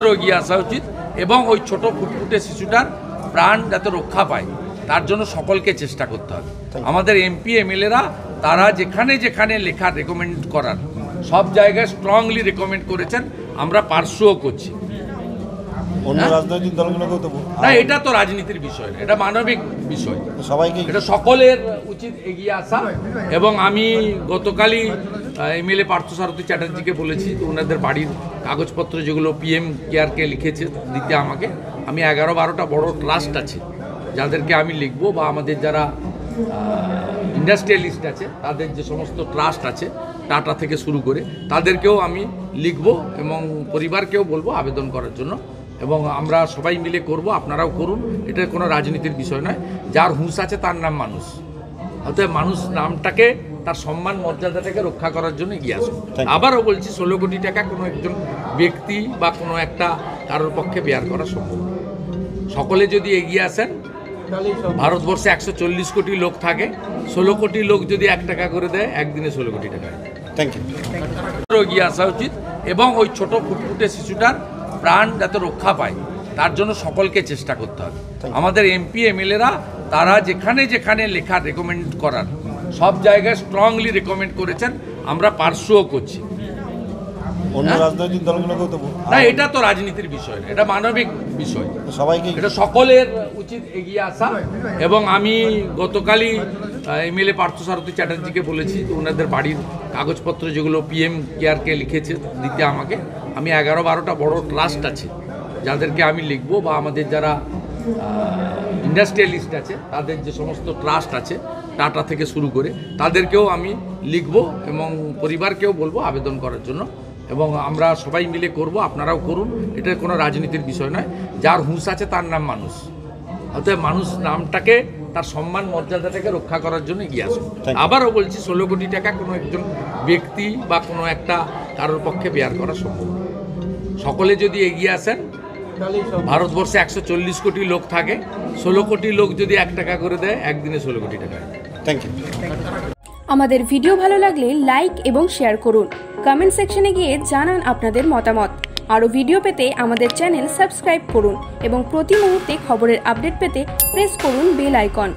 এগিয়ে আসা উচিত এবং ওই ছোট ফুটফুটে শিশুটার প্রাণ যাতে রক্ষা পায় তার জন্য সকলকে চেষ্টা করতে হবে। আমাদের এমপি এমএলএরা তারা যেখানে যেখানে লেখা রেকমেন্ড করার সব জায়গায় স্ট্রংলি রেকমেন্ড করেছেন, আমরা পার্শ্বও করছি। রাজনৈতিক দলগুলোকেও তো না, এটা তো রাজনীতির বিষয় না, এটা মানবিক বিষয়। সবাইকে এটা সকলের উচিত এগিয়ে আসা। এবং আমি গতকালই এমএলএ পার্থসারথী চ্যাটার্জিকে বলেছি ওনাদের বাড়ির কাগজপত্র যেগুলো পিএম কেয়ারকে লিখেছে দিতে আমাকে। আমি 11-12টা বড় ট্রাস্ট আছে যাদেরকে আমি লিখবো, বা আমাদের যারা ইন্ডাস্ট্রিয়ালিস্ট আছে তাদের যে সমস্ত ট্রাস্ট আছে টাটা থেকে শুরু করে তাদেরকেও আমি লিখবো এবং পরিবারকেও বলবো আবেদন করার জন্য। এবং আমরা সবাই মিলে করব, আপনারাও করুন। এটা কোনো রাজনীতির বিষয় নয়। যার হুঁশ আছে তার নাম মানুষ, অতএব মানুষ নামটাকে তার সম্মান মর্যাদাটাকে রক্ষা করার জন্য এগিয়ে আসুন। আবারও বলছি, 16 কোটি টাকা কোনো একজন ব্যক্তি বা কোনো একটা কারোর পক্ষে বেয়ার করা সম্ভব। সকলে যদি এগিয়ে আসেন, ভারতবর্ষে 140 কোটি লোক থাকে, 16 কোটি লোক যদি 1 টাকা করে দেয়, একদিনে 16 কোটি টাকা। Thank you. এগিয়ে আসা উচিত এবং ওই ছোট ফুটফুটে শিশুটার প্রাণ যাতে রক্ষা পায় তার জন্য সকলকে চেষ্টা করতে হবে। আমাদের এমপি এমএলএরা তারা যেখানে যেখানে লেখা রেকমেন্ড করার সব জায়গায় স্ট্রংলি রেকমেন্ড করেছেন, আমরা পার্শ্বও করছি। রাজনৈতিক দলগুলোকেও তো না, এটা তো রাজনীতির বিষয় না, এটা মানবিক বিষয়। সবাইকে এটা সকলের উচিত এগিয়ে আসা। এবং আমি গতকালই এমএলএ পার্থসারথী চ্যাটার্জিকে বলেছি ওনাদের বাড়ির কাগজপত্র যেগুলো পিএম কেয়ারকে লিখেছে দিতে আমাকে। আমি 11-12টা বড় ট্রাস্ট আছে যাদেরকে আমি লিখবো, বা আমাদের যারা ইন্ডাস্ট্রিয়ালিস্ট আছে তাদের যে সমস্ত ট্রাস্ট আছে টাটা থেকে শুরু করে তাদেরকেও আমি লিখবো এবং পরিবারকেও বলবো আবেদন করার জন্য। এবং আমরা সবাই মিলে করব, আপনারাও করুন। এটা কোনো রাজনীতির বিষয় নয়। যার হুঁশ আছে তার নাম মানুষ, অতএব মানুষ নামটাকে তার সম্মান মর্যাদাটাকে রক্ষা করার জন্য এগিয়ে আসুন। আবারও বলছি, 16 কোটি টাকা কোনো একজন ব্যক্তি বা কোনো একটা কারোর পক্ষে বেয়ার করা সম্ভব। সকলে যদি এগিয়ে আসেন, ভারতবর্ষে 140 কোটি লোক থাকে, 16 কোটি লোক যদি 1 টাকা করে দেয়, একদিনে 16 কোটি টাকা। Thank you. আমাদের ভিডিও ভালো লাগলে লাইক এবং শেয়ার করুন। কমেন্ট সেকশনে গিয়ে জানান আপনাদের মতামত। আরও ভিডিও পেতে আমাদের চ্যানেল সাবস্ক্রাইব করুন এবং প্রতি মুহূর্তে খবরের আপডেট পেতে প্রেস করুন বেল আইকন।